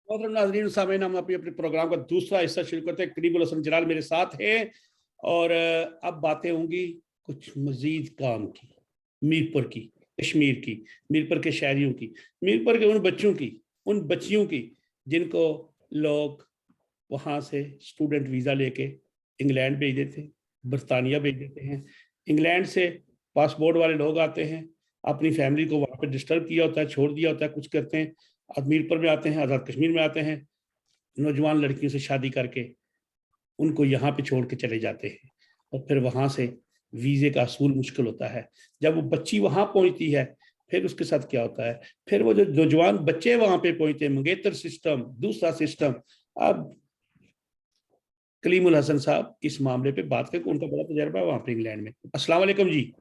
मोहतरम नाज़रीन सामीन, हम अपने अपने प्रोग्राम का दूसरा हिस्सा शुरू करते हैं। करीबुल हसन जलाल मेरे साथ है और अब बातें होंगी कुछ मजीद काम की, मीरपुर की, कश्मीर की, मीरपुर के शहरियों की, मीरपुर के उन बच्चों की, उन बच्चियों की जिनको लोग वहाँ से स्टूडेंट वीज़ा लेके इंग्लैंड भेज देते, बरतानिया भेज देते हैं। इंग्लैंड से पासपोर्ट वाले लोग आते हैं, अपनी फैमिली को वहाँ पे डिस्टर्ब किया होता है, छोड़ दिया होता है, कुछ करते हैं, मीरपुर में आते हैं, आज़ाद कश्मीर में आते हैं, नौजवान लड़कियों से शादी करके उनको यहाँ पे छोड़ के चले जाते हैं और फिर वहाँ से वीज़े का असूल मुश्किल होता है। जब वो बच्ची वहाँ पहुँचती है फिर उसके साथ क्या होता है, फिर वो जो नौजवान बच्चे वहाँ पे पहुँचते हैं, मंगेतर सिस्टम, दूसरा सिस्टम। अब कलीमुल हसन साहब इस मामले पे बात करके, उनका बड़ा तजर्बा है वहाँ पे इंग्लैंड में। अस्सलाम वालेकुम जी।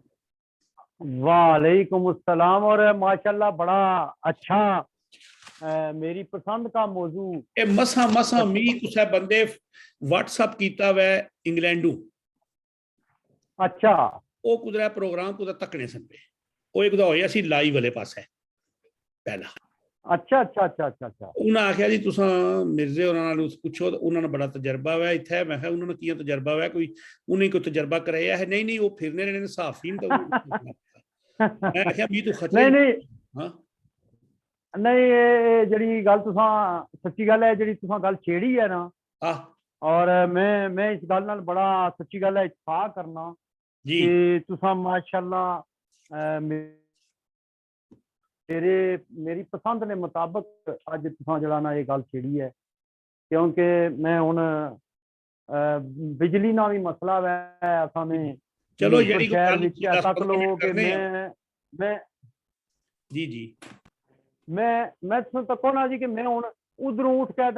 वालेकुम अस्सलाम। और माशाल्लाह बड़ा अच्छा मेरी पसंद का मौजू। मसा मसा मी कुछ बंदे व्हाट्सअप कीता वै इंग्लैंडू। अच्छा वो कुदरा प्रोग्राम कुदा तकने सन पे वो एक होया सी लाइव वाले पास है पहला। अच्छा अच्छा अच्छा अच्छा अच्छा। उन्हें आख्या जी तुसा मिर्जे उन्होंने पूछो तो उन्होंने बड़ा तजर्बा है इतने। मैं उन्होंने किया तजर्बा है, कोई उन्हें कोई तजर्बा कराया है? नहीं नहीं, वो फिरने रहने साफी मैं आख्या मी तू खतरे नहीं नहीं हाँ नहीं, ये जड़ी गल तुसा सच्ची गल है, जड़ी तुसा गल छेड़ी है ना। आह और मैं इस गल नाल बड़ा सच्ची गल है इत्तफाक करना जी कि तुसा माशाल्लाह मेरे मेरी पसंद ने मुताबिक अज तुसा जड़ा ना ये गल छेड़ी है। क्योंकि मैं हुन बिजली ना भी मसला है असाने चलो मीरपुर यही शहर गल विच 10-15 तक लो मिनट कि करने हैं। मैं जी जी मैं तको ना जी कि मैं हुन उधरों उठ के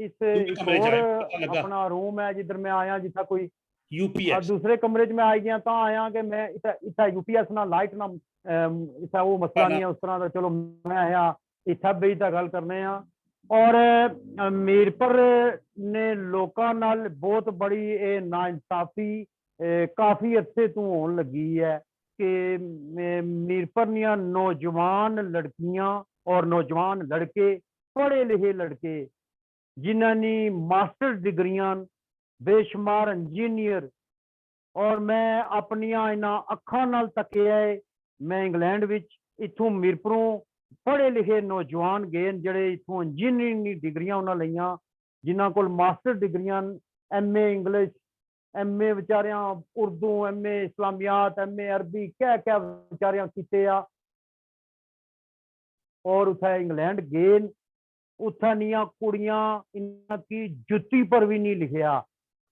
इस दूसरे एक कमरे च और आए पता लगा अपना रूम है जिधर मैं आया, जिथा कोई यूपीएस। दूसरे कमरे च मैं आई गया ता आया कि मैं इतना यूपीएस ना लाइट ना इतना वो मसला नहीं है उस तरह का। चलो मैं आया इतना बेही ता गल करने आ। और मीरपुर ने लोगों नाल बहुत बड़ी ये नाइंसाफी काफी अरसे तो होने लगी है कि मीरपुर दियां नौजवान लड़कियां और नौजवान लड़के, पढ़े लिखे लड़के जिन्होंने मास्टर डिग्रियां, बेशुमार इंजीनियर, और मैं अपनिया इन्हां अखां नाल तकिया है। मैं इंग्लैंड विच इथों मीरपुरों पढ़े लिखे नौजवान गए जड़े इथों इंजीनियरिंग दी डिग्रियां उन्हां लईयां, जिन्हां कोल मास्टर डिग्रियां, M A English, M A बेचारियां उर्दू, एम ए इस्लामियात, एम ए अरबी, क्या क्या बेचारियां कीते आ। और उत्थे इंग्लैंड गए, उत्थे नियां कुड़ियां इन्हां की जुत्ती पर भी नहीं लिखिया।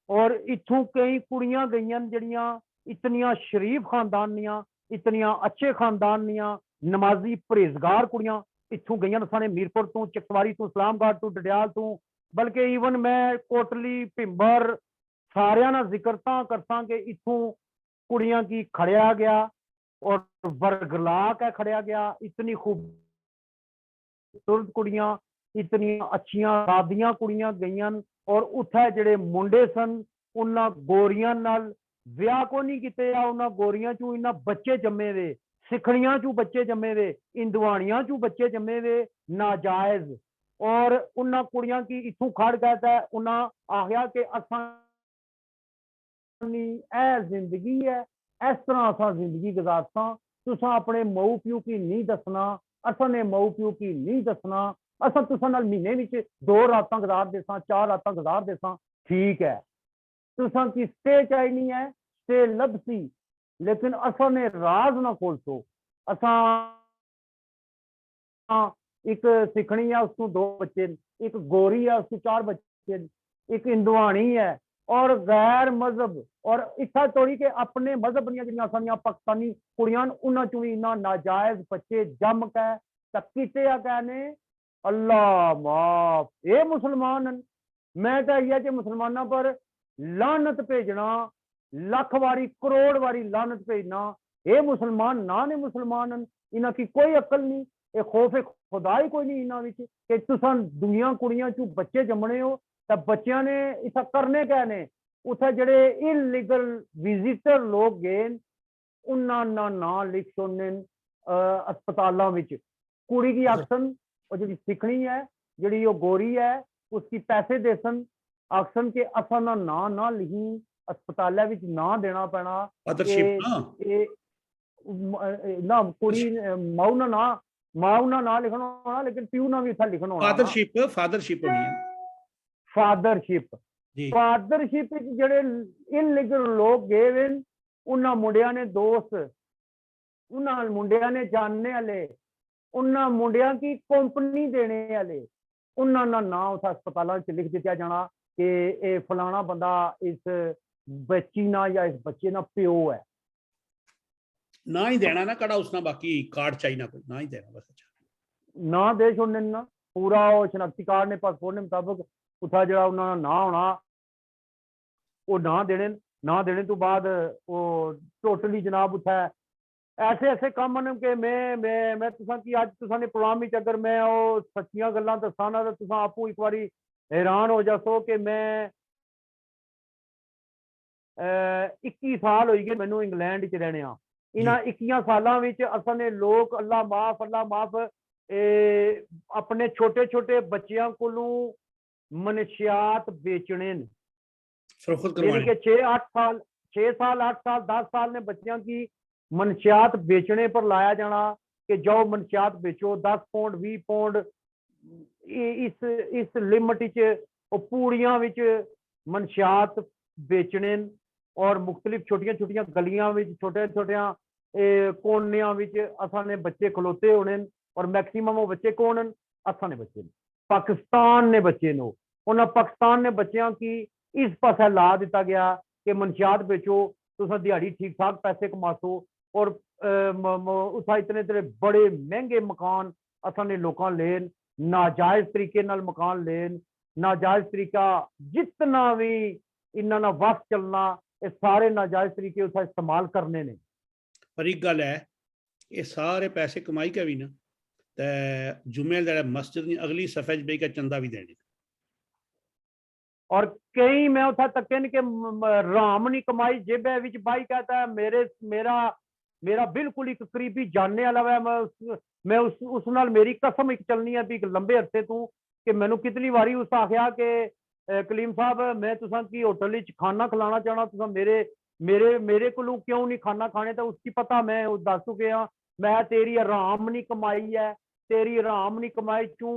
और इथों कई कुड़ियां गई जड़ियां इतनिया शरीफ खानदान नियां, इतनिया अच्छे खानदान नियां, नमाजी परहेजगार कुड़ियां इथों गई साने मीरपुर तो, चकवारी तो, इस्लामगढ़ तो, डडियाल तो, बल्कि ईवन मैं कोटली भिंबर सारिया ना जिक्र ता करता कि इथों कुड़ियां की खड़िया गया और वर्गला के खड़िया गया। इतनी खूबसूरत कुड़ियां, इतनी अच्छिया रादियां कुड़ियां गई। और उत्थे जड़े मुंडे सन उन्हां गोरियां नाल विआह को नहीं किते, उन्हां गोरियां चू इन्हां बच्चे जम्मे वे, सिखड़ियां चू बच्चे जम्मे वे, इंदवाणियां चू बच्चे जम्मे वे नाजायज। और उन्हां कुड़ियां की इथों खड़ गया, उन्हां आख्या कि असां जिंदगी है, इस तरह असा जिंदगी गुजारता, तुसा अपने मऊ प्यू की नहीं दसना, असा ने मऊ प्यू की नहीं दसना, असा तुसा नाल महीने विच 2 रातां गुजार देसा, 4 रातां गुजार देसा, ठीक है। तुसा की स्टे चाहिए है, स्टे लभसी, लेकिन असा ने राज ना खोलसो। असा एक सिखनी है उसको 2 बच्चे, एक गोरी है उसको 4 बच्चे, एक इंदवाणी है, और गैर मजहब और इतना थोड़ी के अपने मजहब दियां पाकिस्तानी कुड़ियां उन्हां चों भी इन्ना नाजायज बच्चे जम के कीते आ कहने। अल्लाह माफ, ये मुसलमान। मैं कह कि मुसलमानों पर लानत भेजना, लख वारी करोड़ वारी लानत भेजना। ये मुसलमान ना ने मुसलमान, इन्हां की कोई अकल नहीं, ये खौफ खुदा ही कोई नहीं इन्हां विच कि तुसां दुनिया कुड़ियां चू बच्चे जमने हो। तो बच्चों ने इतना करने क्या ने, उथे जड़े इलीगल विजिटर लोग गए उन्होंने ना लिख छोड़ने अस्पतालों में। कुड़ी की अक्सन और जी सिखनी है ਜਿਹੜੀ ਉਹ ਗੋਰੀ ਹੈ ਉਸकी ਪੈਸੇ ਦੇ ਸਨ ਆਖਸਨ ਕਿ ਅਸਾਂ ਦਾ ਨਾਂ ਨਾ ਲਿਖੀ ਹਸਪਤਾਲਾਂ ਵਿੱਚ ਨਾਂ ਦੇਣਾ ਪੈਣਾ फादरशिप ना ਨਾ ਕੁੜੀ ਮਾਉ ਨਾ ਨਾਂ ਲਿਖਣਾ ਹੋਣਾ ਲੇਕਿਨ ਪਿਓ ਨਾਲ ਵੀ ਇੱਥੇ ਲਿਖਣਾ ਹੋਣਾ फादरशिप होनी है ਫਾਦਰਸ਼ਿਪ जी ਫਾਦਰਸ਼ਿਪ ਵਿੱਚ ਜਿਹੜੇ ਇਨਲੀਗਲ ਲੋਕ ਗਏ ਵੇ ਉਹਨਾਂ ਮੁੰਡਿਆਂ ਨੇ ਦੋਸਤ ਉਹਨਾਂ ਮੁੰਡਿਆਂ ਨੇ ਜਾਣਨੇ ਵਾਲੇ ਉਹਨਾਂ ਮੁੰਡਿਆਂ ਕੀ ਕੰਪਨੀ ਦੇਣੇ ਵਾਲੇ ਉਹਨਾਂ ਦਾ ਨਾਂ ਉਸ ਹਸਪਤਾਲਾਂ 'ਚ ਲਿਖ ਦਿੱਤਾ ਜਾਣਾ ਕਿ ਇਹ ਫਲਾਣਾ ਬੰਦਾ ਇਸ ਬੱਚੀ ਨਾਲ ਜਾਂ ਇਸ ਬੱਚੇ ਨਾਲ ਪਿਓ ਹੈ ना ही देना ना कड़ा उसना बाकी कार्ड चाहिए ना कोई ना ही देना बस अच्छा ਨਾ ਦੇ ਛੋੜਨੇ ਨਾ ਪੂਰਾ ਉਹ ਸ਼ਨਾਖਤੀ ਕਾਰਡ ਨੇ ਪਾਸਪੋਰਟ ਦੇ ਮੁਤਾਬਕ ਉਥਾ ਜਿਹੜਾ ਉਹਨਾਂ ਦਾ ਨਾਂ ਹੋਣਾ ਉਹ ਨਾ ਦੇਣੇ ਤੋਂ ਬਾਅਦ ਉਹ ਟੋਟਲੀ ਜਨਾਬ ਉਥਾ ऐसे काम ने कि मैं तुसा की अज तुसा ने प्रोग्राम में अगर मैं वो सच्चियां गल्लां दसां ना तो तुसा आपू एक बारी हैरान हो जासो कि मैं 21 साल हो गए मैनू इंग्लैंड च रहने इन्हां 21 सालां विच असां ने लोग अल्लाह माफ अपने छोटे छोटे बच्चियां कोलों मनशियात बेचने फरोख्त करवाने के 6 साल 8 साल 10 साल ने बच्चियां की मनशियात बेचने पर लाया जाना कि जाओ मनशियात बेचो 10 पौंड 20 पौंड इस लिमिट पूड़ियां विच मनशियात बेचने और मुख्तलिफ छोटियां छोटियां गलियां विच छोटे छोटियां कोनियां विच असां ने बच्चे खलोते होने और मैक्सिमम वो बच्चे कौन असां ने बच्चे पाकिस्तान ने बच्चे नो उन्होंने पाकिस्तान ने बच्चों की इस पासे ला दिता गया कि मनशियात बेचो तुसा दिहाड़ी ठीक ठाक पैसे कमासो और उसा इतने बड़े महंगे मकान असां ने लोकां लेन नाजायज तरीके नाल मकान लेन नाजायज तरीका जितना भी इन्हां दा वस चलना ये सारे नाजायज तरीके उसा इस्तेमाल करने ने पर एक गल है ये सारे पैसे कमाई के भी ना ते जुमे दा मस्जिद दी अगली सफे च बेई के चंदा भी देने और कई मैं उठा तक के राम नहीं कमाई जेबे विच भाई कहता है मेरा बिल्कुल एक करीबी जानने वाला है मैं उस नाल मेरी कसम एक चलनी है भी लंबे अरसे तू कि मैनू कितनी बारी उस आख्या कि कलीम साहब मैं तुसा की होटल विच खाना खिलाना चाहना तुसा मेरे कोलों क्यों नहीं खाना खाने तो उसकी पता मैं दस चुके हाँ मैं तेरी आराम नहीं कमाई है तेरी आराम नहीं कमाई क्यों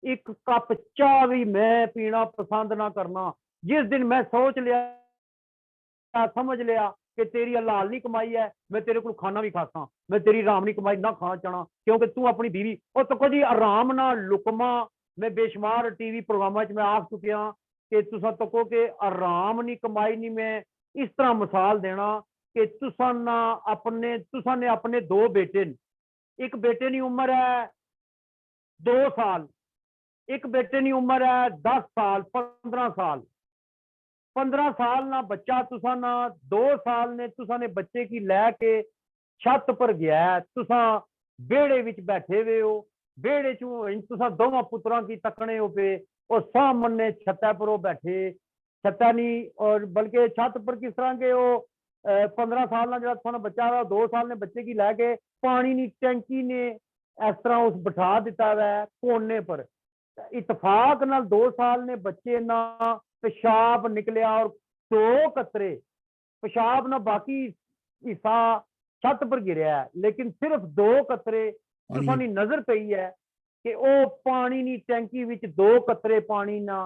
एक कप चाह भी मैं पीना पसंद ना करना जिस दिन मैं सोच लिया समझ लिया कि तेरी हलाल नहीं कमाई है मैं तेरे को खाना भी खाता मैं तेरी आराम नहीं कमाई ना खाना चाहना क्योंकि तू अपनी बीवी और तो जी आराम ना लुकमा मैं बेशुमार टीवी प्रोग्राम मैं आख चुके हाँ कि तुसा तको के आराम नहीं कमाई नहीं मैं इस तरह मिसाल देना कि तुसा ने अपने 2 बेटे एक बेटे की उम्र है 2 साल एक बेटे की उम्र है 10 साल 15 साल 15 साल ना बच्चा तुसा ना 2 साल ने तुसा ने बच्चे की लैके छत पर गया है तुसा बेड़े विच बैठे हुए हो बेड़े चू तुसा दोवां पुत्रां की तकने हो पे और सामने छत्ता पर बैठे छत्ता नहीं और बल्कि छत पर किस तरह के वो 15 साल ना जो बच्चा है 2 साल ने बच्चे की लैके पानी नी टैंकी ने इस तरह उस बिठा दिता है कोने पर इतफाक नाल 2 साल ने बच्चे ना पेशाब निकलिया और 2 कतरे पेशाब ना बाकी हिस्सा छत पर गिरया है लेकिन सिर्फ 2 कतरे तुसानी नजर पई है कि वो पानी नी टैंकी विच 2 कतरे पानी ना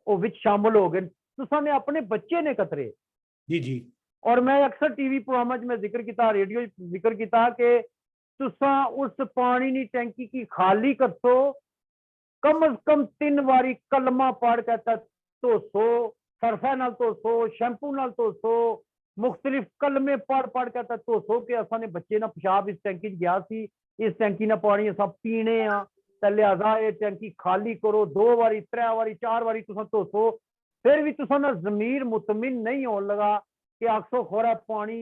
वो विच शामिल हो गए तुसा ने अपने बच्चे ने कतरे जी और मैं अक्सर टीवी प्रोग्राम में जिक्र किया रेडियो जिक्र किया कि तुसा उस पानी नी टैंकी की खाली करसो कम अज कम 3 बारी कलमा पढ़ के तो सो सरफे नाल तो सो शैंपू नाल तो सो मुख्तलिफ कलमे पढ़ के तो सो के असा ने बच्चे ना पेशाब इस टैंकी गया सी इस टैंकी ना पानी असा पीने आ तो लिहाजा ये टैंकी खाली करो 2 बारी 3 बारी 4 बारी तुसा तो सो फिर भी तुसा ना जमीर मुतमिन नहीं होने लगा कि आखसो खोरा पानी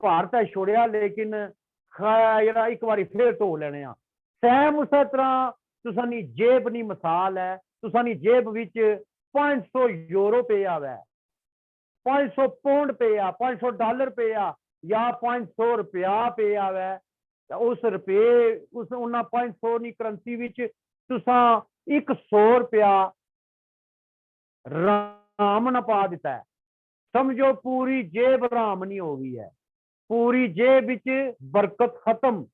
भार तो छोड़िया लेकिन एक बारी फिर धो लेने सैम उस तरह तुसानी जेब नी मिसाल है तुसानी जेब विच 500 यूरो पे आवे 500 पौंड पे आ 500 डॉलर पे आ या 500 रुपया पे आवे उस रुपये उस उन्हें 500 नी करंसी विच तुसा 100 रुपया राम ना पा दिता है, समझो पूरी जेब राम नहीं हो गई है, पूरी जेब विच बरकत खत्म,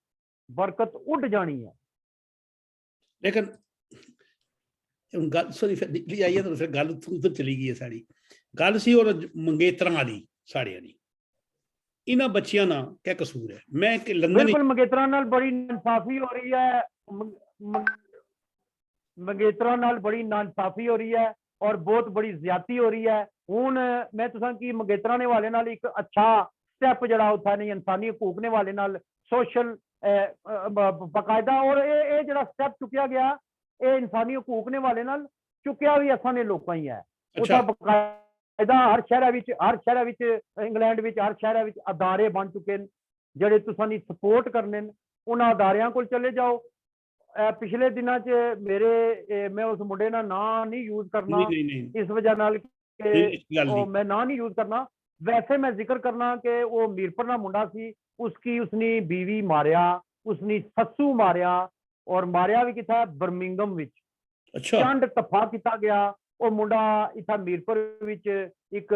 बरकत उड़ जानी है। लेकिन ਹੁਣ ਗੱਲ ਸੋਰੀ ਫਿਰ ਨਿਕਲੀ ਆਈ ਹੈ ਤਾਂ ਫਿਰ ਗੱਲ ਉਧਰ ਚਲੀ ਗਈ ਹੈ ਸਾਡੀ ਗੱਲ ਸੀ ਉਹ ਮੰਗੇਤਰਾਂ ਵਾਲੀ ਸਾੜਿਆਂ ਦੀ ਇਹਨਾਂ ਬੱਚਿਆਂ ਨਾਲ ਕੀ ਕਸੂਰ ਹੈ ਮੈਂ ਕਿ ਲੰਦਨ बिल्कुल मंगेतरा नाल बड़ी नाइंसाफी हो रही है, मंगेतरा नाल बड़ी नाइंसाफी हो रही है और बहुत बड़ी ज्यादती हो रही है। हुण मैं तुसां की मंगेतरा ने वाले नाल एक अच्छा स्टेप जड़ा उठा नहीं इंसानी हकूक ने वाले नाल सोशल बकायदा और ये जड़ा स्टेप चुकिया गया ये इंसानी हकूक ने वाले नाल चुकिया भी असां ने लोकां ही है। अच्छा बकायदा हर शहर विच इंग्लैंड विच हर शहर विच अदारे बन चुके हैं ਜਿਹੜੇ तुसां दी सपोर्ट करने उन्हां अदारियां कोल चले जाओ। पिछले दिनों च मेरे मैं उस मुंडे ना नाम नहीं यूज करना नहीं इस वजह नाल कि नहीं मैं नाम नहीं यूज करना, वैसे मैं जिक्र करना कि वो मीरपुर ना मुंडा सी, उसकी बीवी मारिया, उसनी सस्सू मारिया और मारिया भी किथा बर्मिंगम विच। अच्छा चंड तफा किया गया। वो मुंडा इथा मीरपुर विच एक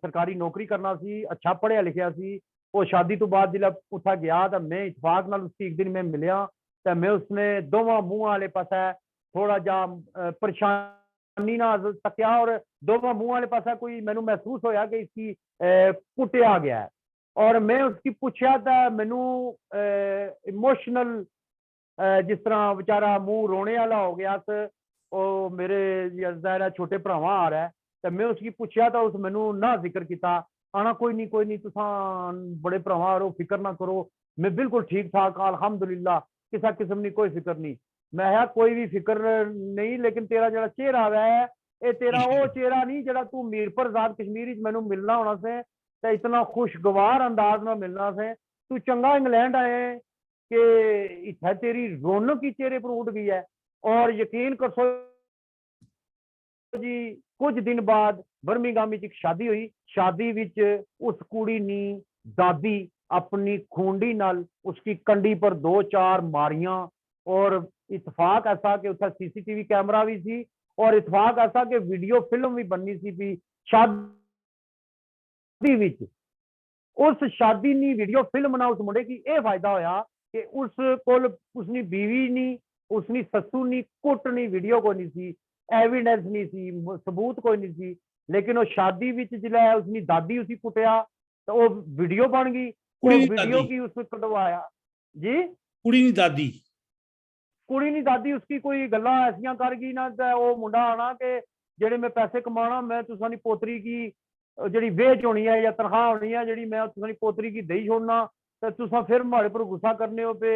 सरकारी नौकरी करना सी, अच्छा पढ़िया लिखिया सी। वो शादी तो बाद जिला उठा गया तो मैं इतफाक नाल उसकी एक दिन मैं मिलिया तो मैं उसने दोवां मुंह वाले पासा थोड़ा जा परेशानी ना तकिया और दोवां मुंह वाले पासा कोई मैनू महसूस होया कि इसकी कुटिया गया है और मैं उसकी पूछा तो मैनू इमोशनल जिस तरह बेचारा मुंह रोने वाला हो गया तो वो मेरे ज़ाहिर छोटे भरावां आ रहा है तो मैं उसकी पूछा तो उस मैनू ना जिक्र किया आना कोई नहीं तुसा बड़े भरावां आ रहो फिक्र ना करो मैं बिल्कुल ठीक ठाक अल्हम्दुलिल्लाह किसी किस्म की कोई फिक्र नहीं। मैं है कोई भी फिक्र नहीं लेकिन तेरा जरा चेहरा है ये तेरा वो चेहरा नहीं जरा तू मीरपुर आजाद कश्मीर मैनू मिलना होना से तो इतना खुशगवार अंदाज में मिलना से तू चंगा इंग्लैंड आए कि इत्थे तेरी रौनक ही चेहरे पर उठ गई है। और यकीन कर जी कुछ दिन बाद बर्मिंघम एक शादी हुई, शादी विच उस कुड़ी नी दादी अपनी खूंडी नाल उसकी कंडी पर 2-4 मारियां और इतफाक ऐसा कि उत्थे सीसीटीवी कैमरा भी सी और इतफाक ऐसा कि वीडियो फिल्म भी बननी सी शादी विच। उस शादी नी वीडियो फिल्म ना उस मुंडे की यह फायदा होया कि उस कोल उसनी बीवी नी उसनी ससू नी कुट नी वीडियो कोई नहीं सी, एविडेंस नहीं सी, सबूत कोई नहीं सी। लेकिन वो शादी विच जिला उसनी दादी उसी कुटिया तो वो वीडियो बन गई, वो वीडियो की उसने कटवाया जी कुड़ी नी दादी कुड़ी नी दादी उसकी कोई गल्ला ऐसियां कर गई ना तो वो मुंडा आना कि जेडे मैं पैसे कमाना मैं तुसानी पोतरी की जी वेज होनी है या तनख्वाह होनी है जी मैं तुसानी पोतरी की दही छोड़ना तो तुसा फिर माड़े पर गुस्सा करने हो पे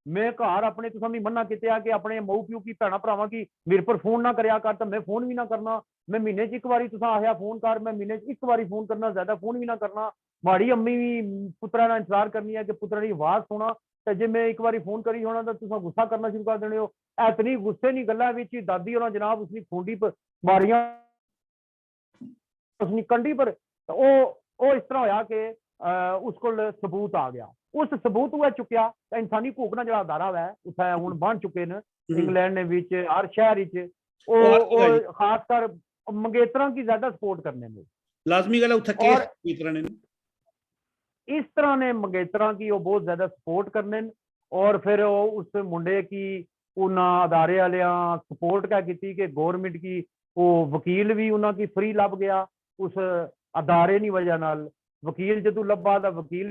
मैं घर अपने तुसानी मना किया कि अपने माऊ प्यू की भैन भरावां की मेरे पर फोन ना करया कर तो मैं फोन भी ना करना, मैं महीने च एक बारी तुसा आया फोन कर मैं महीने च एक बारी फोन करना ज्यादा फोन भी ना करना। माड़ी अम्मी भी पुत्रा का इंतजार करनी है कि पुत्रा की आवाज सुना तो जे मैं एक बारी फोन करी होना तो तुसा गुस्सा करना शुरू कर देने हो। इतनी गुस्से नी गल्लां विच दादी और जनाब उसकी खूंडी पर मारियां उसनी कंडी पर तो वो इस तरह होया कि उसको सबूत आ गया। उस सबूत हुआ चुकिया तो इंसानी हकूक ना जो अदारा है उत्थे हुण बन चुके हैं इंग्लैंड ने विच हर शहर खासकर मंगेतरा की ज्यादा सपोर्ट करने में लाजमी गल उत्थे केस इस तरह ने मंगेतरा की वो बहुत ज्यादा सपोर्ट करने और फिर उस मुंडे की उन्होंने अदारे वाले सपोर्ट क्या की कि गवर्नमेंट की वो वकील भी उन्होंने की फ्री लभ गया उस अदारे की वजह नाल वकील जो लभा तो वकील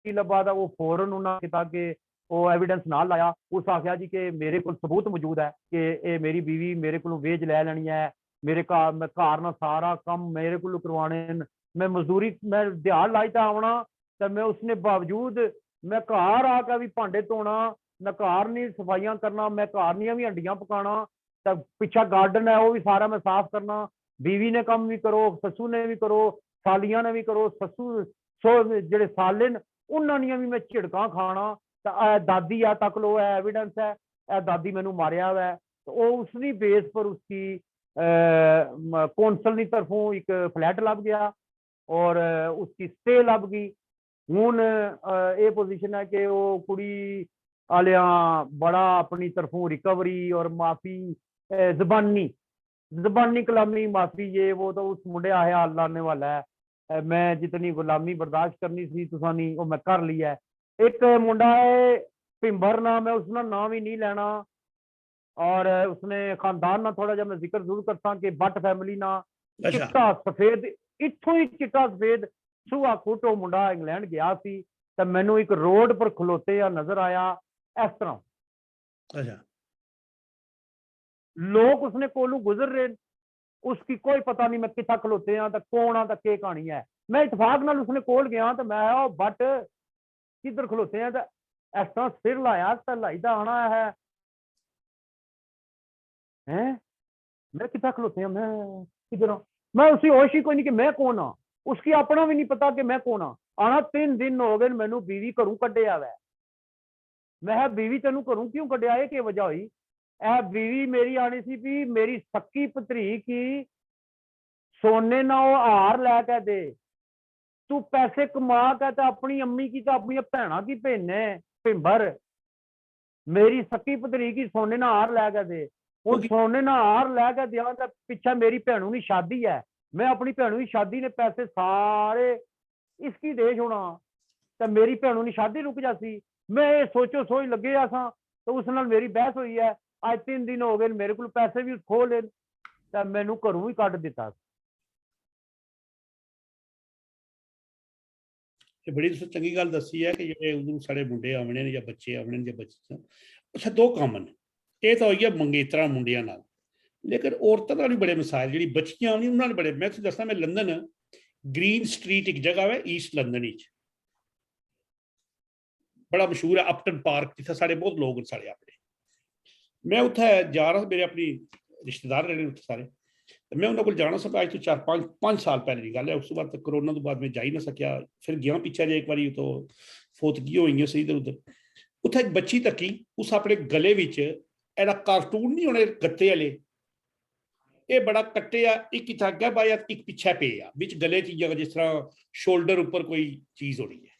लभा तो वो फौरन उन्होंने किया कि वो एविडेंस ना लाया। उस आख्या जी कि मेरे को सबूत मौजूद है कि ये मेरी बीवी मेरे को वेज लै लैनी है, मेरे घर ना सारा कम मेरे को करवाने, मैं मजदूरी मैं दिहाड़ लाई तो आना तो मैं उसने बावजूद मैं घर आके भी भांडे धोना, मैं घर नहीं सफाइयां करना, मैं घर नहीं भी हंडियां पकाना तो पिछा गार्डन है वो भी सारा मैं साफ करना, बीवी ने कम भी करो ससू ने भी करो सालियां ने भी करो ससू जेडे साले उन्होंने भी मैं झिड़का खाना तो दादी आ तक लो एविडेंस है दादी मैनू मारिया है तो उसकी बेस पर उसकी कौंसल की तरफों एक फ्लैट लभ गया और उसकी स्टे लभ गई। हुण ये पोजीशन है कि वो कुड़ी आलिया बड़ा अपनी तरफों रिकवरी और माफी, जबानी जबानी कलामी माफी ये वो, तो उस मुंडे आया अल्लाह ने वाला है। मैं जितनी गुलामी बर्दाश्त करनी सी तुसानी वो मैं कर लिया है। एक मुंडा है भिंबर नाम है, उसका नाम ही नहीं लेना, और उसने खानदान ना थोड़ा जा मैं जिक्र जरूर करता कि बट फैमिली ना अच्छा चिट्टा सफेद, इत्थों ही चिट्टा सफेद सूहा कुट वो मुंडा इंग्लैंड गया सी, ते मैनू एक रोड पर खलोते या नजर आया इस तरह। अच्छा लोग उसने कोलू गुजर रहे, उसकी कोई पता नहीं मैं कितना खलोते हैं तो कौन आ तो के कहानी है। मैं इतफाक नाल उसने कोल गया तो मैं ओ बट किधर खलोते हैं, तो इस तरह सिर लाया तो लाई दा आना है मैं कितना खलोते हैं, मैं किधर हूं? मैं उसी होश ही कोई नहीं कि मैं कौन हाँ, उसकी अपना भी नहीं पता कि मैं कौन हाँ। आना 3 दिन हो गए मैनू बीवी घरों कड्डिया वै। मैं बीवी तेनू घरों क्यों कड्डिया, ये की वजह हुई? ए बीवी मेरी आनी सी भी मेरी सक्की भतरी की सोने ना वो हार लैके दे, तू पैसे कमा के तो अपनी अम्मी की तो अपनी भैन की भेजने भिंबर, मेरी सक्की भतरी की सोने ना हार लैके दे। हूँ सोने ना हार लैके दिया तो पिछे मेरी भैनों की शादी है, मैं अपनी भैनों की शादी ने पैसे सारे इसकी दे छोड़ा, तो मेरी भैनों की शादी रुक जाती। मैं ये सोचो सोच लगे असा, तो उस नाल मेरी बहस हुई है। आज 3 दिन हो गए मेरे को पैसे भी खो ले, तो मैनू घरों ही कट दिता। ये बड़ी तुसीं चंगी गल दसी है कि जेडे उधरों साढ़े मुंडे आवने ने या बच्चे आवने ने या बच्चियां, अच्छा दो कामन ये तो होई है मंगेतरा मुंडियां नाल, लेकिन औरतों नाल भी बड़े मसाइल, जी बच्चियां आनी उन्होंने बड़े। मैं तुसें दसना, मैं लंदन ग्रीन स्ट्रीट एक जगह है ईस्ट लंदन, बड़ा मशहूर है अपटन पार्क, जिथे साढ़े बहुत लोग साढ़े अपने। मैं उत्थे जा रहा, मेरे अपनी रिश्तेदार रहे उत्थे सारे, तो मैं उन्होंने जाना सा अज तो 4-5 साल पहले की गल है। उस बाद करोना तो बाद मैं जा ही ना सकिया, फिर गया पिछे जे एक बार तो फोतगी हुई सी इधर उधर। उत्थे एक बच्ची तकी, उस अपने गले विच एड़ा कार्टून नहीं होने गत्ते वाले, ये बड़ा कट्टे आ, एक इत्थे अगे पाया एक पिछे पे आ, बिच गले च जिस तरह शोल्डर उपर कोई चीज होनी है।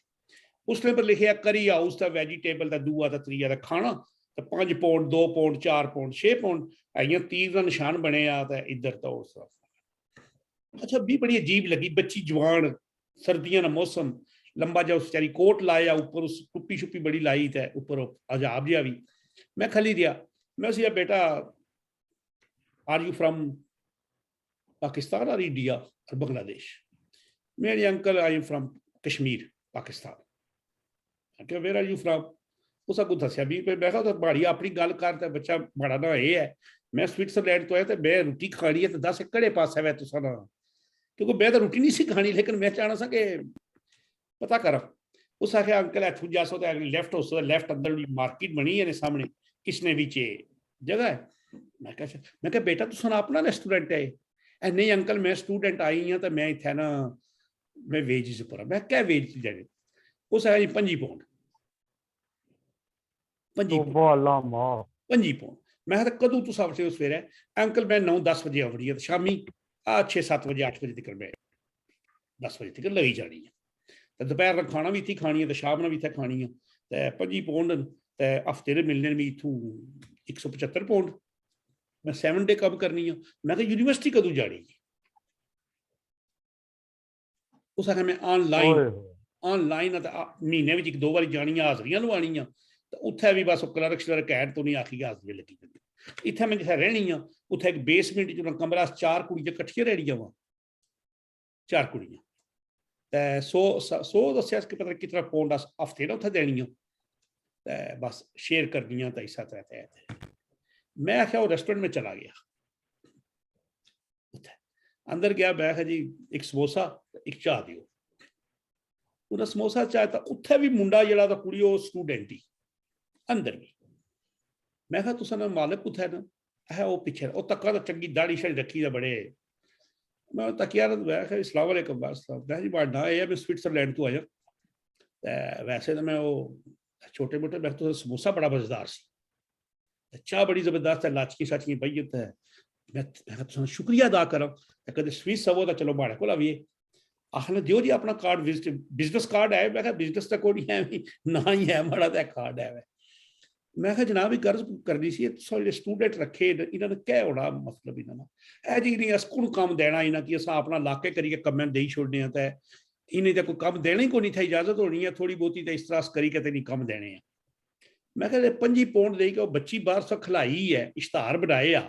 उसने पर लिखे करी हाउस का वैजीटेबल का दूआ का त्रीआ का खाना, तो 5 पौंड 2 पौंड 4 पौंड 6 पौंड आइया तीर का निशान बने आ, तो इधर तो उस तरफ। अच्छा भी बड़ी अजीब लगी, बच्ची जवान, सर्दियों का मौसम, लंबा जा उस बेचारी कोट लाया ऊपर, उस टुप्पी शुप्पी बड़ी लाई तो ऊपर अजाब जहा भी। मैं खली दिया, मैं उसे बेटा आर यू फ्रॉम पाकिस्तान और इंडिया और बांग्लादेश? मेरे uncle I am from Kashmir Pakistan. Where are you from? उस अगू दसिया भी मैं कहा माड़ी अपनी गल कर, तो बच्चा माड़ा ना ये है मैं स्विट्जरलैंड तो आया, तो मैं रोटी खानी है तो दस कड़े पास है तुसा ना, क्योंकि मैं तो रोटी नहीं सी खानी, लेकिन मैं चाहना सा कि पता कर। उस आख्या अंकल इथों जा सो लैफ्ट हो सो, लैफ्ट अंदर मार्केट बनी है सामने, किसने बिच जगह है। मैं क्या बेटा तुसा अपना रेस्टोरेंट है? नहीं अंकल मैं स्टूडेंट आई हाँ, तो मैं इतने ना मैं वेजिज पर। मैं क्या वेज जाने? उस आया जी 25 पौंड, 25 पौंड। मैं कदों तुस आवते सवेरे? अंकल मैं 9-10 बजे आवड़ी है, तो शामी 6-7 बजे 8 बजे तक मैं 10 बजे तक लगी जानी है, तो दोपहर का खाना भी इतनी खानी है, तो शाम भी इतने खानी है। तो 25 पौंड तो हफ्ते के मिलने में इतों 175 पौंड, मैं 7 डे कम करनी है। मैं यूनिवर्सिटी कदों जानी? उस आखिया मैं ऑनलाइन महीने में 1-2 बार जानी, हाजरियां लवानियां, तो उत्थे भी बस क्लर्क शलर्क ऐड तो नहीं आखी हाजरी लगी जाती। इतने मैं जिथे रहनी हाँ उत्थे एक बेसमेंट च कमरा, 4 कुड़ियां कट्ठियां रहियां वा, 4 कुड़ियां, तो 100 दसिया कि पता कितना पौंड हफ्ते ना उत्थे देनियां, तो बस शेयर करनियां, तो इस तरह। मैं आख्या वो रेस्टोरेंट में चला गया, अंदर गया, मैं आख्या जी एक समोसा एक चाह दियो। उन्हें समोसा चाह, तो उत्थे भी मुंडा जरा कुड़ी वो स्टूडेंट ही अंदर भी। मैं कहा तुसा ना मालिक उत्थे ना है वो पीछे, वो तक्का तो चंगी दाड़ी शाड़ी रखी है बड़े। मैं तकिया मैं इस्लाम वालेकुम बस मैं जी बाढ़ ना मैं स्विट्जरलैंड तो आया, वैसे तो मैं वो छोटे मोटे मैं तो समोसा बड़ा मजेदार सी, चाह बड़ी जबरदस्त है, लाचकी शाचकी पई है। मैं शुक्रिया अदा करा, कदे स्विस आवो तो चलो माड़े को आइए। आखने दियो जी अपना कार्ड, विजिट बिजनेस कार्ड है। मैं बिजनेस तो कोई है भी ना ही है, माड़ा तो कार्ड है। मैं कहा जनाब ये गर्ज करनी सी सारे स्टूडेंट रखे इन्होंने क्या होना मतलब इन्होंने है जी नहीं अस कुण कम देना इन्हें कि अस अपना लाके करिए कमें दे छोड़ने तो इन्हें तो कोई कम देना ही को नहीं था इजाजत होनी है थोड़ी बहुती तो इस तरह करी के नहीं कम देने हैं मैं कहते 25 पौंड दे के बच्ची बाहर सो खिलाई है इश्तार बनाए आ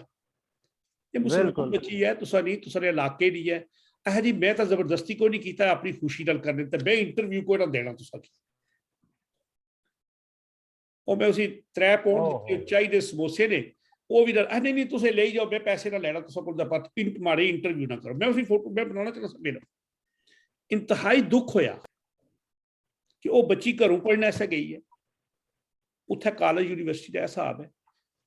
ये मुसलमान बच्ची है तुसा नहीं तुसारे इलाके नहीं है है जी मैं तो जबरदस्ती को नहीं किया अपनी खुशी नाल करने तो मैं इंटरव्यू को ना देना तुसा की और मैं उसी 3 पौंड चाहिए समोसे ने वो भी नहीं नहीं तुसे ले जाओ मैं पैसे ना लेना तुसा को मारे इंटरव्यू ना करो मैं उसी फोटो मैं बनाना चाहता मेरा इंतहाई दुख होया कि वो बच्ची घरों पढ़ने ऐसे गई है उत्थे कॉलेज यूनिवर्सिटी का हिसाब है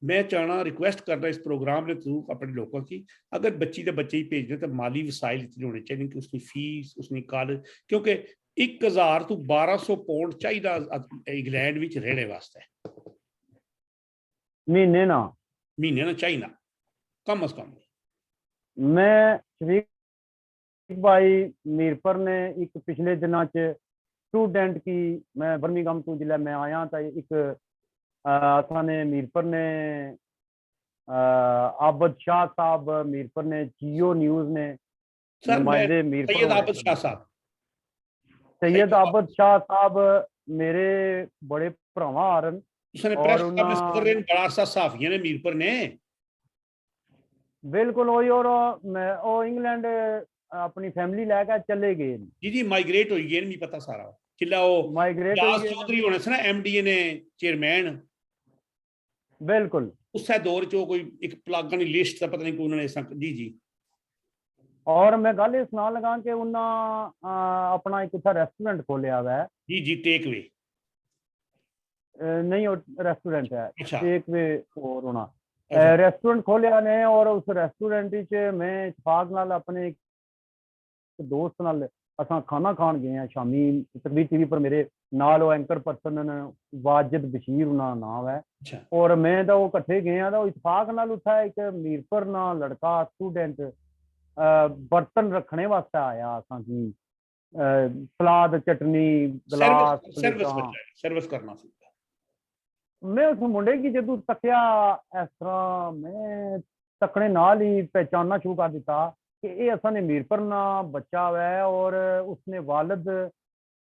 मैं चाहना रिक्वेस्ट करना इस प्रोग्राम के थ्रू अपने लोगों की अगर बच्ची के बच्चे ही भेजने तो माली वसाइल इतने होने चाहिए कि उसकी फीस उसकी कॉलेज क्योंकि 1000 तो 1200 पौंड चाहिए इंग्लैंड में रहने वास्ते महीने ना चाहिए कम अज कम मैं शरीक भाई मीरपुर ने एक पिछले दिनों स्टूडेंट की मैं बर्मिंघम तो जिले मैं आया तो एक असाने मीरपुर ने आबद शाह साहब मीरपुर ने जियो न्यूज़ ने नुमाइंदे मीरपुर सैयद आबद शाह साहब मेरे बड़े भरावां आ रहे मीरपुर ने बिल्कुल वही और मैं इंग्लैंड अपनी फैमिली लेकर चले गए जी जी माइग्रेट हो गए नहीं पता सारा किला वो माइग्रेट चौधरी होने से ना एमडीए ने चेयरमैन बिल्कुल उस दौर च कोई एक प्लागन लिस्ट का पता नहीं कोई उन्होंने जी जी और मैं गल ये सुना लगा कि उन्हें अपना एक इतना रेस्टोरेंट खोलिया हुआ है जी जी टेक वे नहीं रेस्टोरेंट है अच्छा। टेक वे और होना रेस्टोरेंट खोलिया ने और उस रेस्टोरेंट मैं इतफाक नाल अपने दोस्त नाल असा खाना खान गए हैं शामी तकबीर टीवी पर मेरे नाल एंकर पर्सन वाजिद बशीर उन्होंने नाम है अच्छा। और मैं तो वो कट्ठे गए हैं तो इतफाक नाल उत्था एक मीरपुर ना लड़का स्टूडेंट बर्तन रखने वास्ते आया असा की सलाद चटनी गिलास सर्विस करना मैं उस मुंडे की जदों तकिया इस तरह मैं तकने नाल ही पहचानना शुरू कर दिता कि ये असाने मीरपुर ना बच्चा है और उसने वालिद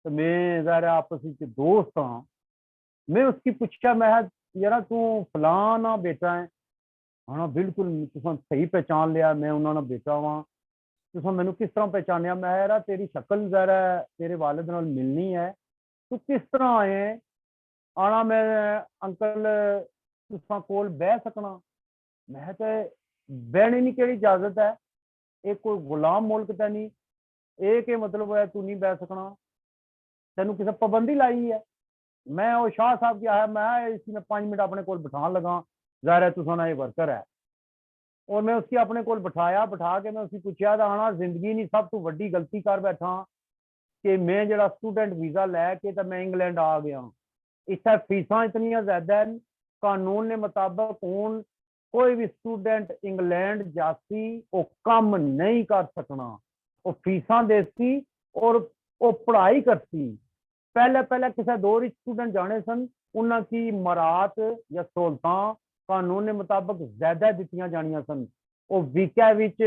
मैं ज़ाहिर आपस में दोस्त हाँ मैं उसकी पूछा मैं यार तू फलाना बेटा है हाँ बिल्कुल तुम सही पहचान लिया मैं उन्होंने बेटा वहाँ तुम मैनू किस तरह पहचानिया मैं यार तेरी शक्ल ज़ाहिर तेरे वालिद नाल मिलनी है तू किस तरह आए आना मैं अंकल तुसा कोल बह सकना मैं तो बहने नहीं केड़ी इजाजत है एक कोई गुलाम मुल्क तो नहीं एक मतलब है तू नहीं बह सकना तेन किसी पाबंदी लाई है मैं वो शाह साहब क्या है मैं इसी में 5 मिनट अपने को बिठा लगा ज़ाहिर है तुसा ये वर्कर है और मैं उसकी अपने को बिठाया बिठा के मैं उसकी पूछा तो आना जिंदगी नहीं सब तू वड्डी गलती कर बैठा कि मैं जरा स्टूडेंट वीज़ा लैके तो मैं इंग्लैंड आ गया इतना फीसा इतनी ज्यादा है कानून के मुताबिक हूँ कोई भी स्टूडेंट इंग्लैंड जासी वो काम नहीं कर सकना वो फीसा देसी और वो पढ़ाई करती पहले पहले किसी दौर स्टूडेंट जाने सन उन्होंने मराहत या सहूलत कानून के मुताबिक ज्यादा दित्तियां जानियां सन वो वीकै विच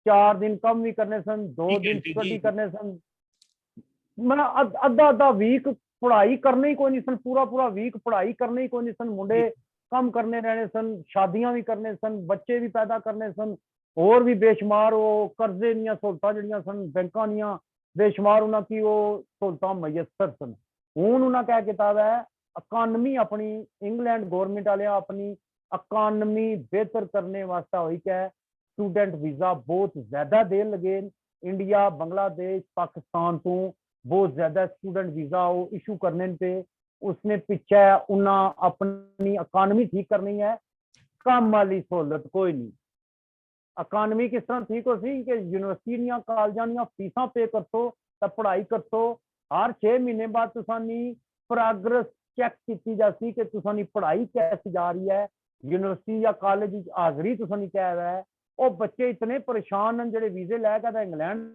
4 दिन कम भी करने सन 2 दिन स्टडी करने सन मैं अद्धा वीक पढ़ाई करने ही कोई नहीं सन पूरा पूरा वीक पढ़ाई करने ही कोई नहीं सन मुंडे कम करने रहने सन शादियां भी करने सन बच्चे भी पैदा करने सन और भी बेशुमार वो कर्जे दियां सहूलतां जिहड़ियां सन बैंकां दियां बेशुमार उन्होंने वो सहूलतां मयसर सन हुण उन्होंने क्या किताब है इकानमी अपनी इंग्लैंड गौरमेंट वाले अपनी इकानमी बेहतर करने वास्ते हुई क्या स्टूडेंट वीज़ा बहुत ज्यादा देन लगे इंडिया बांग्लादेश पाकिस्तान तो बहुत ज्यादा स्टूडेंट वीज़ा वो इशू करने पे उसने पीछे उन्हें अपनी इकानमी ठीक करनी है काम वाली सहूलत कोई नहीं इकानमी किस तरह ठीक हो सी कि यूनिवर्सिटी कॉलेजा दी फीसा पे करसो तो पढ़ाई करसो हर 6 महीने बाद तुसानी प्रोग्रेस चेक की जासी कि तुसानी पढ़ाई कैसी जा रही है यूनिवर्सिटी या कॉलेज हाजरी तुसानी क्या है वो बच्चे इतने परेशान हैं जो वीजे लैके इंग्लैंड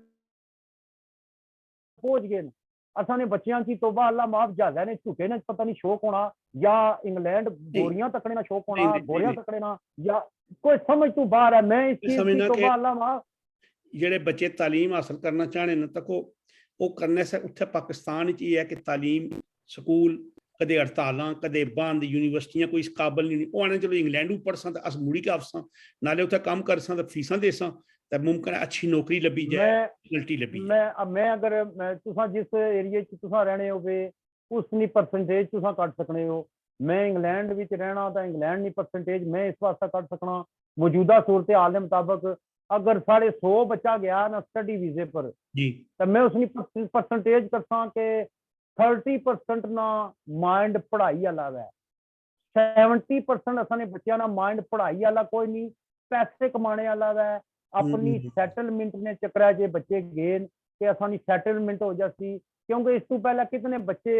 पहुंच गए असाने बच्चों की तोबा अल्लाह माफ जहाजा ने झूठे ने पता नहीं शौक होना या इंग्लैंड नहीं गोरियां तकने ना शौक नहीं होना, नहीं गोरियां नहीं तकने ना, या कोई समझ तो बाहर है। मैं इस नहीं चीज की समझना कि तौबा अल्लाह माफ। ਜਿਹੜੇ ਬੱਚੇ ਤਾਲੀਮ ਹਾਸਲ ਕਰਨਾ ਚਾਹਣੇ ਨੇ ਤੱਕ ਉਹ ਕਰਨੇ ਸੇ ਉੱਥੇ ਪਾਕਿਸਤਾਨ ਵਿੱਚ ਇਹ ਹੈ ਕਿ ਤਾਲੀਮ ਸਕੂਲ ਕਦੇ ਹੜਤਾਲਾਂ ਕਦੇ ਬੰਦ ਯੂਨੀਵਰਸਿਟੀਆਂ ਕੋਈ ਇਸ ਕਾਬਲ ਨਹੀਂ ਉਹ ਆਣੇ ਚਲੋ ਇੰਗਲੈਂਡ ਉੱਪਰ ਸਾਂ ਤੇ ਅਸ ਮੁੜੀ ਕੇ ਆਫਸਾਂ ਨਾਲੇ ਉੱਥੇ ਕੰਮ ਕਰ ਸਾਂ ਤੇ ਫੀਸਾਂ ਦੇ ਸਾਂ ਤੇ ਮੁਮਕਨ ਹੈ ਅੱਛੀ ਨੌਕਰੀ ਲੱਭੀ ਜਾਏ ਫੈਸਿਲਿਟੀ ਲੱਭੀ ਜਾਏ। मैं अगर तुसा जिस एरिया च तुसा रहने होवे उसनी परसेंटेज तुसा कट सकने हो। मैं इंग्लैंड विच रहना तो इंग्लैंड नी परसेंटेज मैं इस वास्ते कट सकना। मौजूदा सूरत हाल के मुताबिक अगर 150 बच्चा गया ना स्टडी वीजे पर जी तो मैं उसकी परसेंटेज करसा कि 30% ना माइंड पढ़ाई वाला है, 70% असाने बच्चों ना माइंड पढ़ाई वाला कोई नहीं, पैसे कमाने वाला है। अपनी सैटलमेंट ने चक्कर जे बच्चे गए कि असानी सैटलमेंट हो जाती, क्योंकि इस तो पहले कितने बच्चे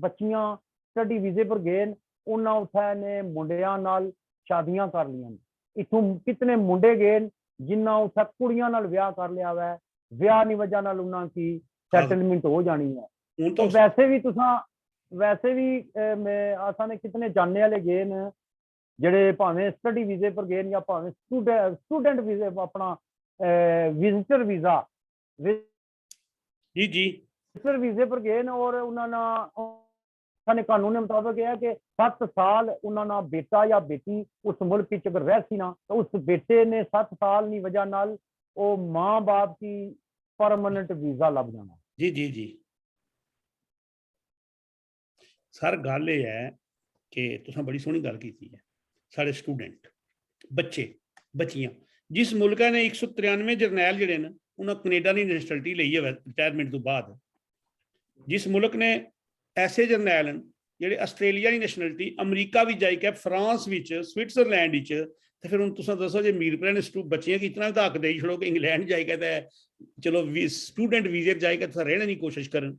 बच्चियां स्टडी वीजे पर गए उन्होंने उत्थे ने मुंडियां नाल शादियां कर लियां। इथों कितने मुंडे गए जिन्ना उत्थे कुड़ियां नाल ब्याह कर लिया है, ब्याह दी वजह नाल उन्हां की सैटलमेंट हो जानी है। तो वैसे भी तुसा वैसे भी असा ने कितने जानने वाले गए न ਜਿਹੜੇ ਭਾਵੇਂ ਸਟੱਡੀ ਵੀਜ਼ੇ ਪਰ ਗਏ ਜਾਂ ਭਾਵੇਂ ਸਟੂਡੈਂਟ ਵੀਜ਼ੇ ਆਪਣਾ ਵਿਜ਼ਿਟਰ ਵੀਜ਼ਾ जी जी विजिटर वीजे पर गए और उन्होंने कानून के मुताबिक है कि 7 साल उन्होंने बेटा या बेटी उस मुल्क की अगर रह सी ना तो उस बेटे ने 7 साल की वजह नाल वो माँ बाप की परमानेंट वीजा लग जाना। जी जी जी सर गल ये है कि तुसां बड़ी सोहनी गल कीती है। साढ़े स्टूडेंट बच्चे बच्चियां जिस मुल्क ने 193 जरनैल जिहड़े ने उन्हें कनेडा की नैशनैलिटी ली है रिटायरमेंट तो बाद, जिस मुल्क ने ऐसे जरनैल हैं जिहड़े आस्ट्रेलिया की नैशनैलिटी अमरीका भी जाई के फ्रांस विच स्विट्जरलैंड विच ते फिर हुण तुसां दसो जे मीरपुर ने बच्चियां की इतना हक दे छड़ो कि इंग्लैंड जाएगा तो चलो स्टूडेंट वीजे जाएगा तो रहने की कोशिश करन।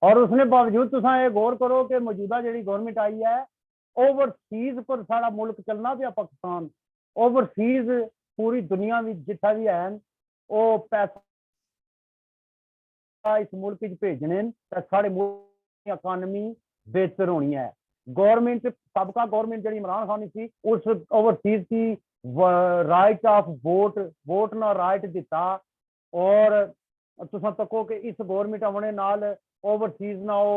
और उसने बावजूद तुसां ये गौर करो कि मौजूदा जिहड़ी गवर्नमेंट आई है ओवरसीज पर सारा मुल्क चलना पिया पाकिस्तान। ओवरसीज पूरी दुनिया में जिथा भी है वो पैसा इस मुल्क भेजने साढ़े मुल्क की इकानमी बेहतर होनी है। गवर्नमेंट सबका गवर्नमेंट जी इमरान खान थी उस ओवरसीज की राइट ऑफ वोट ना राइट दिता और तुसा तको कि इस गवर्नमेंट आने नाल ओवरसीज ना वो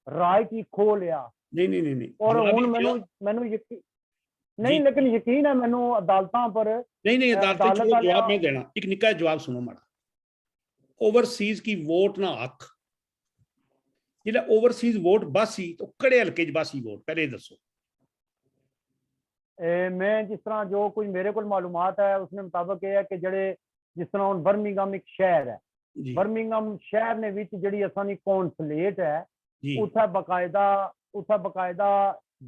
राइट ही खो लिया। नहीं नहीं नहीं नहीं और हुण मैनू यकीन नहीं लेकिन यकीन है मैनू अदालतां पर नहीं अदालत जवाब मैं देना एक निक्का जवाब सुनो माड़ा। ओवरसीज की वोट ना हक जिहड़ा ओवरसीज वोट बासी तो कड़े हल्के च बासी वोट पहले दसो। मैं जिस तरह जो कुछ मेरे को मालूमात है उसने मुताबिक यह है कि जड़े जिस तरह हुण बर्मिंघम एक शहर है, बर्मिंघम शहर ने विच जिहड़ी असानी कौंसलेट है उत्थे बकायदा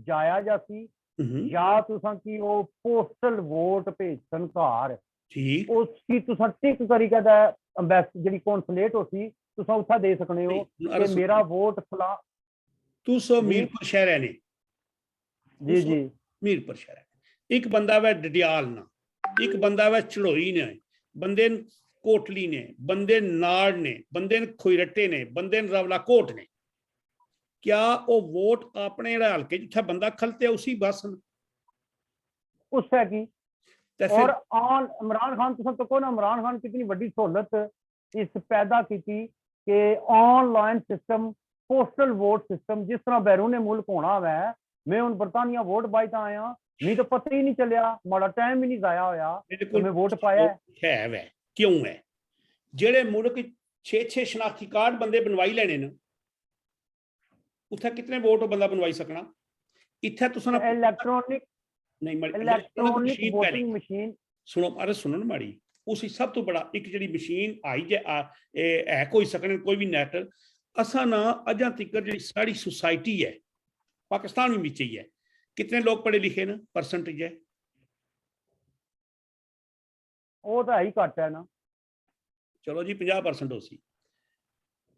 जाया जासी या तुसां की वो पोस्टल वोट भेजन घर ठीक उसकी तुसां टिक करी के जिहड़ी कौंसलेट होसी तुसां उत्थे दे सकने हो कि मेरा वोट फला। तुसो मीरपुर शहर है ने जी जी मीरपुर शहर है एक बंदा वै डडियाल ना एक बंदा वै चढ़ोई ने बंदे कोटली ने बंदे नाड़ ने बंदे खोईरट्टे ने बंदे रवला कोट ने क्या वो वोट अपने हल्के जिथे बंदा खलते उसी बस उस है की और इमरान खान तुम तको ना इमरान खान कितनी बड़ी सहूलत इस पैदा की कि online system postal vote system जिस तरह बैरूने मुल्क होना है। मैं हूँ बरतानिया वोट पाई तो आया नहीं तो पता ही नहीं चलिया माड़ा टाइम ही नहीं जाया होया तो मैं वोट पाया है वै क्यों है जेड़े मुल्क 6-6 शनाख्ती कार्ड बंदे बनवाई लेने न उत्थे कितने वोट बंदा बनवाई सकना। इत्थे तुसां इलेक्ट्रॉनिक वोटिंग मशीन सुनो अरे सुनो ना माड़ी उसी सब तो बड़ा एक जी मशीन आई है कोई सकने कोई भी नैट असा ना अजा तक जी साड़ी सोसाइटी है पाकिस्तान में ही है कितने लोग पढ़े लिखे न परसेंटेज है वो तो ही घट है ना चलो जी 50% हो सी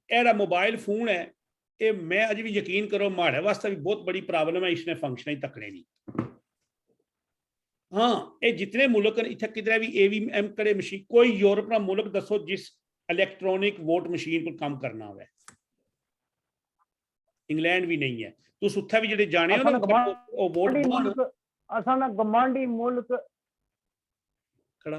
एड़ा मोबाइल फोन है ये मैं अज भी यकीन करो माड़े वास्ते भी बहुत बड़ी प्रॉब्लम है इसने फंक्शन ही तकने की। हाँ ये जितने मुल्क इतने कितने भी AVM करे मशीन कोई यूरोप का मुल्क दसो जिस इलेक्ट्रॉनिक वोट मशीन पर काम करना हो इंग्लैंड भी नहीं है तुस उत्थे भी जेह्ड़े जाने हो ना वो वोट पान असां ना गमांडी मुल्क खड़ा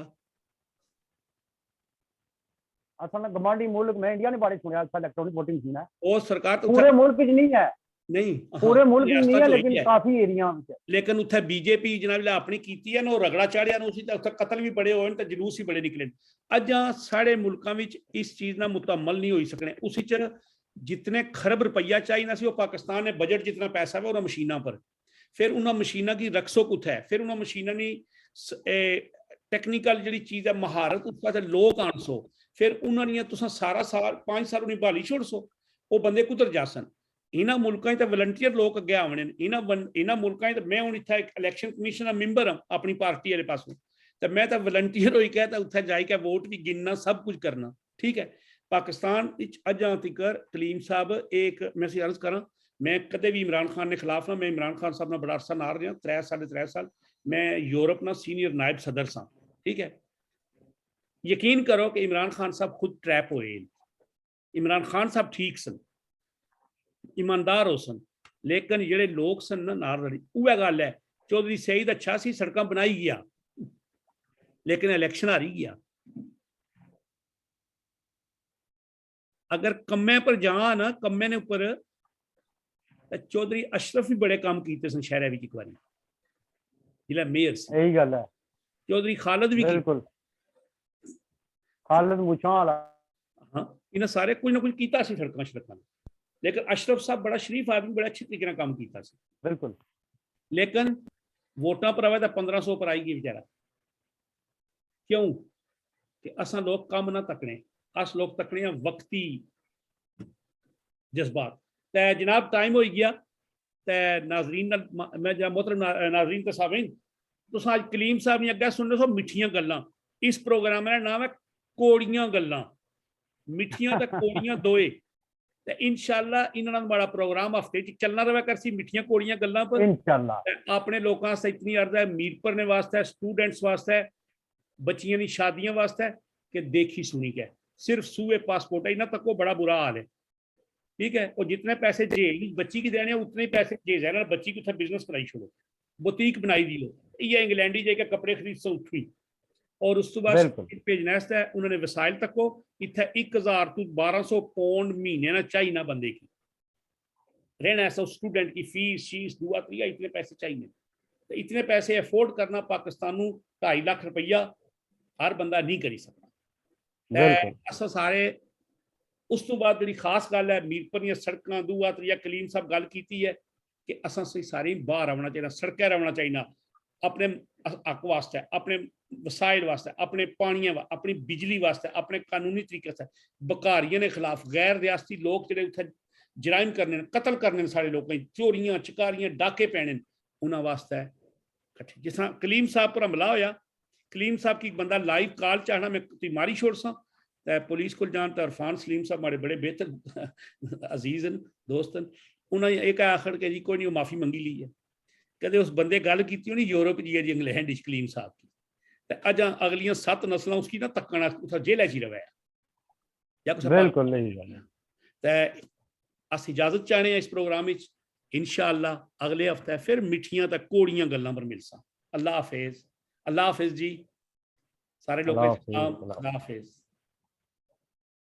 असां ना गमांडी मुल्क में इंडिया ने बारे सुनिया इलेक्ट्रॉनिक वोटिंग मशीन है वो सरकार तो पूरे मुल्क च नहीं है नहीं पूरे मुल्क च नहीं है लेकिन काफी एरिया में लेकिन उत्थे बीजेपी जनाब अपनी कीती है ना रगड़ा चाढ़िया उसी उत्थे कतल भी बड़े होए ते जुलूस भी बड़े निकले अज साढ़े मुल्कां विच इस चीज ना मुकम्मल नहीं हो सकने उसी च जितने खरब रुपया चाहिए सी वो पाकिस्तान ने बजट जितना पैसा है वो मशीनों पर फिर उन्होंने मशीनों की रखसो कुछ है फिर उन्होंने मशीनों की टेक्निकल जी चीज़ है महारत उस पास लोग आनसो फिर उन्होंने तुस सारा साल 5 साल उन्हें बहाली छोड़ सो वो बंदे कुधर जा सन इन्हों मुल्कों तो वलंटियर लोग अगे आने इन्हों मुल्कों तो मैं हूँ इतना एक इलैक्शन कमीशन का मैंबर हाँ अपनी पार्टी वाले पासों तो मैं तो वलंटियर हो गया तो उत्थे जाके वोट भी गिनना सब कुछ करना ठीक है पाकिस्तान अजा तक कलीम साहब एक मैं अर्ज करा मैं कदे भी इमरान खान के खिलाफ ना मैं इमरान खान साहब ने बड़ा अरसा नार रहा 3 साढ़े 3 साल मैं यूरोप ना सीनियर नायब सदर सा ठीक है यकीन करो कि इमरान खान साहब खुद ट्रैप होए इमरान खान साहब ठीक सन ईमानदार हो सन लेकिन जेडे लोग सन ना नार लड़ी उह गल है चौधरी सईद अच्छा सी सड़क बनाई गया लेकिन इलैक्शन हारी गया अगर कम्मे पर जा ना कम्मे ने उपर चौधरी अशरफ भी बड़े काम किए सन शहर एक बार जिला मेयर यही गल है चौधरी खालिद भी बिल्कुल खालिद मुछां वाला हाँ इन्हें सारे कुछ ना कुछ किया सड़क शड़क लेकिन अशरफ साहब बड़ा शरीफ आदमी बड़ा अच्छे तरीके काम किया बिल्कुल लेकिन वोटा पर आवे तो 1500 पर आई गई बेचारा क्यों कि असा लोग कम ना तकने अस लोग तकने वक्ती जज्बात तो जनाब टाइम हो गया तो नाजरीन मैं जरा मोहतरम नाजरीन तो साबिन तुस अज कलीम साहब ने अगे सुन रहे हो मिठियां गल्लां इस प्रोग्राम का नाम है कोड़ियां गल्लां मिठियां तो कोड़ियां दोए तो इंशाअल्लाह इन्होंने बड़ा प्रोग्राम हफ्ते चलना रहा कर सी मिठियां कोड़ियां गल्लां पर इंशाअल्लाह अपने लोगों से इतनी अर्ज है मीरपुर ने वास्ते स्टूडेंट्स वास्ते बच्चियों की शादियों वास्ते कि देखी सुनी के सिर्फ सूए पासपोर्ट है इन्हें तक वो बड़ा बुरा हाल है ठीक है और जितने पैसे जेल बच्ची की देने उतने पैसे जेज है ना बच्ची की बिजनेस बनाई छोड़ो बुटीक बनाई दी लो ये इंग्लैंड ही जाके कपड़े खरीद सो उठी और उस तो बाद भेजना है उन्होंने वसाइल तको इतने 1000 to 1200 पाउंड महीने ना चाहिए ना बंदे की रहना ऐसा स्टूडेंट की फीस शीस दुआ त्रिया इतने पैसे चाहिए तो इतने पैसे अफोर्ड करना पाकिस्तान 2.5 लाख रुपया हर बंदा नहीं करी सकता अस सारे उस तो बाद जी खास गल है मीरपुर दी सड़कों दुआ त्रिया कलीम साहब गल की है कि असा सारे बाहर आना चाहिए सड़कें आना चाहिए अपने हक वास्ते अपने वसाइल वास्ते अपने पानिया अपनी बिजली वास्ते अपने कानूनी तरीके से बकारियों के खिलाफ गैर रियासती लोग जो उत्थे जराइम करने कतल करने सारे लोगों चोरियां चकारियां डाके पैने उन्होंने वास्ते कट्ठे जिस तरह कलीम साहब पर हमला होया कलीम साहब की बंदा लाइव कॉल चाहना मैं मारी छोड़ सा तो पुलिस को जान तो इरफान सलीम साहब हमारे बड़े बेहतर अजीज हैं दोस्त हैं उन्होंने एक आखिर के जी कोई नहीं माफ़ी मंगी ली है कहते उस बंदे गल की होनी यूरोप जी है जी इंग्लैंड कलीम साहब की तो अज अगलियां 7 नस्लों उसकी ना तकना उस जेल च रवाया बिल्कुल तो अस इजाजत चाहने इस प्रोग्राम इंशाअल्लाह अगले हफ्ते फिर मिठियां तो कोड़ियां गल्लां पर मिलसा अल्लाह हाफिज जी सारे लोग अल्लाह हाफिज।